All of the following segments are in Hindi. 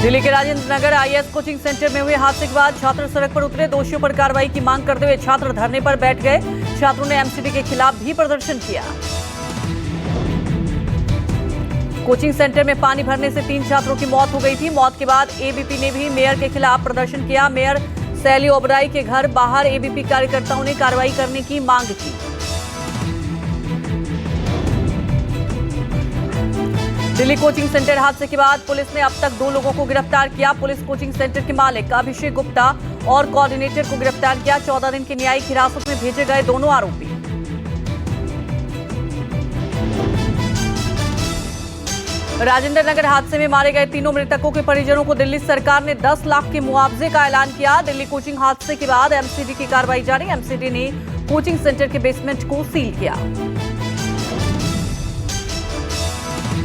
दिल्ली के Rajendra Nagar IAS coaching centre में हुए हादसे के बाद छात्र सड़क पर उतरे। दोषियों पर कार्रवाई की मांग करते हुए छात्र धरने पर बैठ गए। छात्रों ने एमसीडी के खिलाफ भी प्रदर्शन किया। कोचिंग सेंटर में पानी भरने से 3 छात्रों की मौत हो गई थी। मौत के बाद एबीपी ने भी मेयर के खिलाफ प्रदर्शन किया। मेयर सैली ओबराई के घर बाहर एबीपी कार्यकर्ताओं ने कार्रवाई करने की मांग की। दिल्ली कोचिंग सेंटर हादसे के बाद पुलिस ने अब तक 2 लोगों को गिरफ्तार किया। पुलिस कोचिंग सेंटर के मालिक अभिषेक गुप्ता और कोऑर्डिनेटर को गिरफ्तार किया। 14 दिन की न्यायिक हिरासत में भेजे गए दोनों आरोपी। राजेंद्र नगर हादसे में मारे गए 3 मृतकों के परिजनों को दिल्ली सरकार ने 10 लाख के मुआवजे का ऐलान किया। दिल्ली कोचिंग हादसे के बाद एमसीडी की कार्रवाई जारी। एमसीडी ने कोचिंग सेंटर के बेसमेंट को सील किया।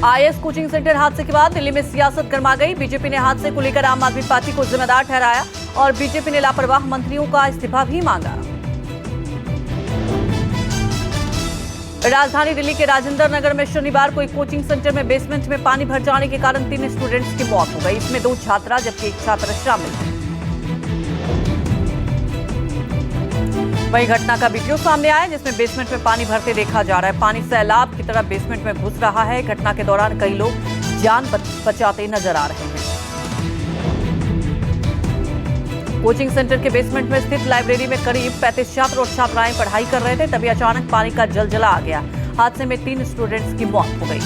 आईएएस कोचिंग सेंटर हादसे के बाद दिल्ली में सियासत गरमा गई। बीजेपी ने हादसे को लेकर आम आदमी पार्टी को जिम्मेदार ठहराया और बीजेपी ने लापरवाह मंत्रियों का इस्तीफा भी मांगा। राजधानी दिल्ली के राजेंद्र नगर में शनिवार को एक कोचिंग सेंटर में बेसमेंट में पानी भर जाने के कारण 3 स्टूडेंट्स की मौत हो गई। इसमें 2 छात्रा जबकि 1 छात्र शामिल है। वही घटना का वीडियो सामने आया जिसमें बेसमेंट में पानी भरते देखा जा रहा है। पानी सैलाब की तरह बेसमेंट में घुस रहा है। घटना के दौरान कई लोग जान बचाते नजर आ रहे हैं। कोचिंग सेंटर के बेसमेंट में स्थित लाइब्रेरी में करीब 35 छात्र और छात्राएं पढ़ाई कर रहे थे। तभी अचानक पानी का जलजला आ गया। हादसे में 3 स्टूडेंट्स की मौत हो गई।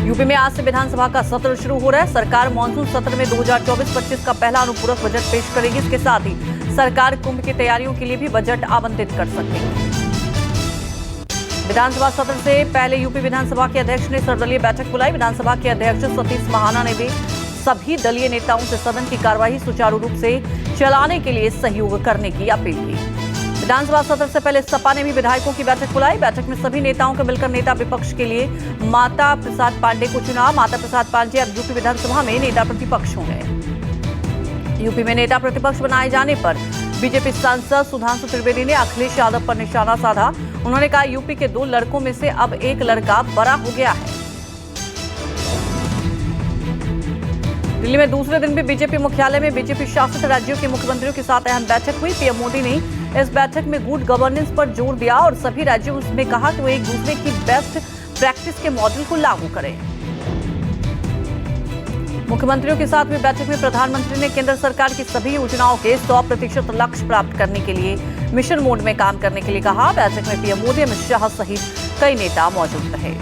यूपी में आज से विधानसभा का सत्र शुरू हो रहा है। सरकार मानसून सत्र में 2024-25 का पहला अनुपूरक बजट पेश करेगी। इसके साथ ही सरकार कुंभ की तैयारियों के लिए भी बजट आवंटित कर सकती है। विधानसभा सत्र से पहले यूपी विधानसभा के अध्यक्ष ने सर्वदलीय बैठक बुलाई। विधानसभा के अध्यक्ष सतीश महाना ने भी सभी दलीय नेताओं से सदन की कार्यवाही सुचारू रूप से चलाने के लिए सहयोग करने की अपील की। विधानसभा सत्र से पहले सपा ने भी विधायकों की बैठक बुलाई। बैठक में सभी नेताओं को मिलकर नेता विपक्ष के लिए माता प्रसाद पांडे को चुना। माता प्रसाद पांडे अब यूपी विधानसभा में नेता प्रतिपक्ष होंगे। यूपी में नेता प्रतिपक्ष बनाए जाने पर बीजेपी सांसद सुधांशु त्रिवेदी ने अखिलेश यादव पर निशाना साधा। उन्होंने कहा यूपी के 2 लड़कों में से अब एक लड़का बड़ा हो गया है। दिल्ली में दूसरे दिन भी बीजेपी मुख्यालय में बीजेपी शासित राज्यों के मुख्यमंत्रियों के साथ अहम बैठक हुई। पीएम मोदी ने इस बैठक में गुड गवर्नेंस पर जोर दिया और सभी राज्यों में कहा कि वो एक दूसरे की बेस्ट प्रैक्टिस के मॉडल को लागू करें। मुख्यमंत्रियों के साथ हुई बैठक में प्रधानमंत्री ने केंद्र सरकार की सभी योजनाओं के 100% लक्ष्य प्राप्त करने के लिए मिशन मोड में काम करने के लिए कहा। बैठक में पीएम मोदी, अमित शाह सहित कई नेता मौजूद रहे।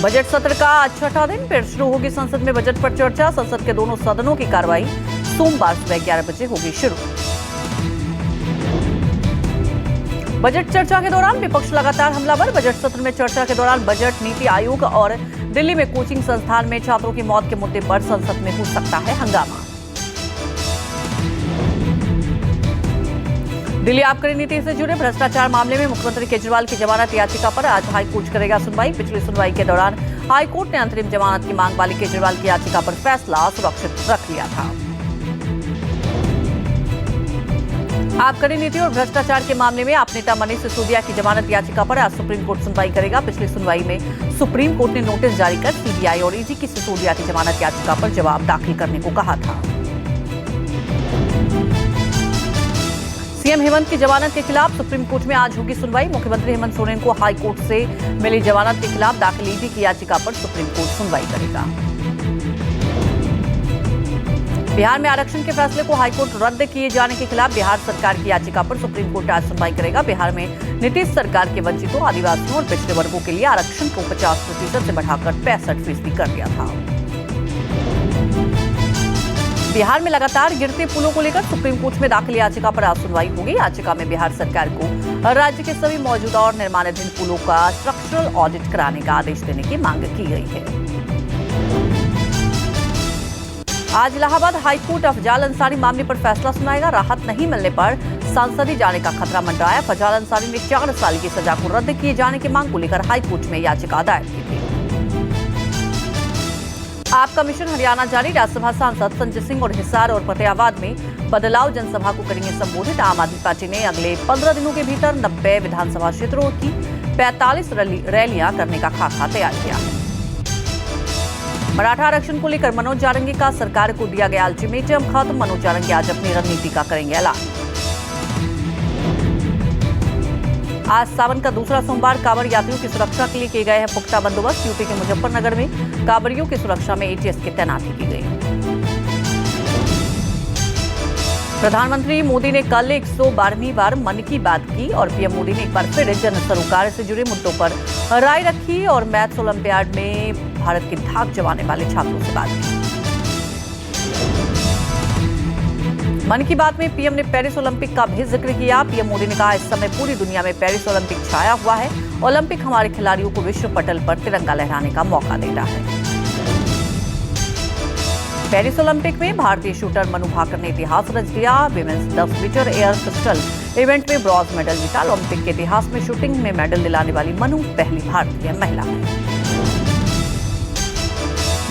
बजट सत्र का आज 6वां दिन। फिर शुरू होगी संसद में बजट पर चर्चा। संसद के दोनों सदनों की कार्रवाई सोमवार सुबह 11 बजे होगी शुरू। बजट चर्चा के दौरान विपक्ष लगातार हमलावर। बजट सत्र में चर्चा के दौरान बजट, नीति आयोग और दिल्ली में कोचिंग संस्थान में छात्रों की मौत के मुद्दे पर संसद में हो सकता है हंगामा। दिल्ली आबकारी नीति से जुड़े भ्रष्टाचार मामले में मुख्यमंत्री केजरीवाल की जमानत याचिका पर आज हाईकोर्ट करेगा सुनवाई। पिछली सुनवाई के दौरान हाईकोर्ट ने अंतरिम जमानत की मांग वाली केजरीवाल की याचिका पर फैसला सुरक्षित रख लिया था। आबकारी नीति और भ्रष्टाचार के मामले में आप नेता मनीष सिसोदिया की जमानत याचिका पर आज सुप्रीम कोर्ट सुनवाई करेगा। पिछली सुनवाई में सुप्रीम कोर्ट ने नोटिस जारी कर सीबीआई और ईडी की सिसोदिया की जमानत याचिका पर जवाब दाखिल करने को कहा था। सीएम हेमंत की जमानत के खिलाफ सुप्रीम कोर्ट में आज होगी सुनवाई। मुख्यमंत्री हेमंत सोरेन को हाई कोर्ट से मिली जमानत के खिलाफ दाखिल ईडी की याचिका पर सुप्रीम कोर्ट सुनवाई करेगा। बिहार में आरक्षण के फैसले को हाईकोर्ट रद्द किए जाने के खिलाफ बिहार सरकार की याचिका पर सुप्रीम कोर्ट आज सुनवाई करेगा। बिहार में नीतीश सरकार के वंचितों, आदिवासियों और पिछड़े वर्गों के लिए आरक्षण को 50% से बढ़ाकर 65% कर दिया था। बिहार में लगातार गिरते पुलों को लेकर सुप्रीम कोर्ट में दाखिल याचिका पर आज सुनवाई होगी। याचिका में बिहार सरकार को राज्य के सभी मौजूदा और निर्माणाधीन पुलों का स्ट्रक्चरल ऑडिट कराने का आदेश देने की मांग की गई है। आज इलाहाबाद हाईकोर्ट अफजाल अंसारी मामले पर फैसला सुनाएगा। राहत नहीं मिलने पर सांसदी जाने का खतरा मंडराया। अफजाल अंसारी ने 4 साल की सजा को रद्द किए जाने की मांग को लेकर हाईकोर्ट में याचिका दायर की थी। आपका मिशन हरियाणा जारी। राज्यसभा सांसद संजय सिंह और हिसार और फतेहाबाद में बदलाव जनसभा को करेंगे संबोधित। आम आदमी पार्टी ने अगले 15 दिनों के भीतर 90 विधानसभा क्षेत्रों की 45 रैलियां करने का खाका तैयार किया है। मराठा आरक्षण को लेकर मनोज जारंगी का सरकार को दिया गया अल्टीमेटम खत्म। मनोज जारंगी आज अपनी रणनीति का करेंगे ऐलान। आज सावन का दूसरा सोमवार, कांवड़ यात्रियों की सुरक्षा के लिए किए गए हैं पुख्ता बंदोबस्त। यूपी के मुजफ्फरनगर में कांवड़ियों की सुरक्षा में एटीएस की तैनाती की गई। प्रधानमंत्री मोदी ने कल 112वीं बार मन की बात की और पीएम मोदी ने एक बार फिर जन सरोकार से जुड़े मुद्दों पर राय रखी और मैथ्स ओलंपियाड में भारत की धाक जमाने वाले छात्रों से बात की। मन की बात में पीएम ने पेरिस ओलंपिक का भी जिक्र किया। पीएम मोदी ने कहा, इस समय पूरी दुनिया में पेरिस ओलंपिक छाया हुआ है। ओलंपिक हमारे खिलाड़ियों को विश्व पटल पर तिरंगा लहराने का मौका दे रहा है। पेरिस ओलंपिक में भारतीय शूटर मनु भाकर ने इतिहास रच दिया। Women's 10 metre air pistol event में ब्रॉन्ज मेडल जीता। ओलंपिक के इतिहास में शूटिंग में मेडल दिलाने वाली मनु पहली भारतीय महिला है।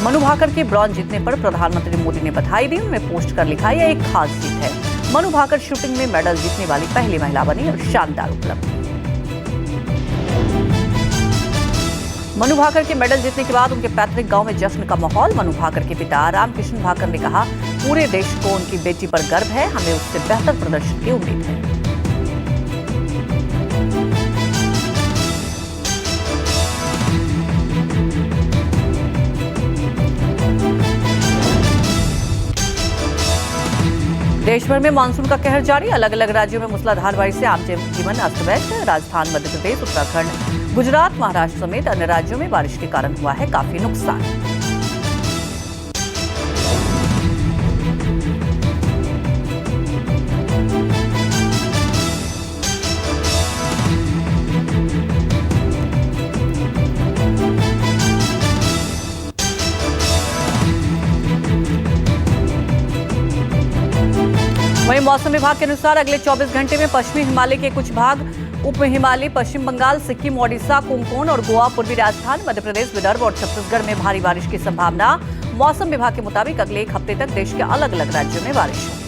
मनु भाकर के ब्रॉन्ज जीतने पर प्रधानमंत्री मोदी ने बधाई दी। उन्होंने पोस्ट कर लिखा, यह एक खास जीत है। मनु भाकर शूटिंग में मेडल जीतने वाली पहली महिला बनी और शानदार उपलब्धि। मनु भाकर के मेडल जीतने के बाद उनके पैतृक गांव में जश्न का माहौल। मनु भाकर के पिता रामकिशन भाकर ने कहा, पूरे देश को उनकी बेटी पर गर्व है। हमें उससे बेहतर प्रदर्शन की उम्मीद है। देश भर में मानसून का कहर जारी। अलग अलग राज्यों में मूसलाधार बारिश से आम जनजीवन अस्त व्यस्त। राजस्थान, मध्य प्रदेश, उत्तराखंड, गुजरात, महाराष्ट्र समेत अन्य राज्यों में बारिश के कारण हुआ है काफी नुकसान। वहीं मौसम विभाग के अनुसार अगले 24 घंटे में पश्चिमी हिमालय के कुछ भाग, उप हिमालय, पश्चिम बंगाल, सिक्किम, ओडिशा, कोंकण और गोवा, पूर्वी राजस्थान, मध्य प्रदेश, विदर्भ और छत्तीसगढ़ में भारी बारिश की संभावना। मौसम विभाग के मुताबिक अगले 1 हफ्ते तक देश के अलग अलग राज्यों में बारिश होगी।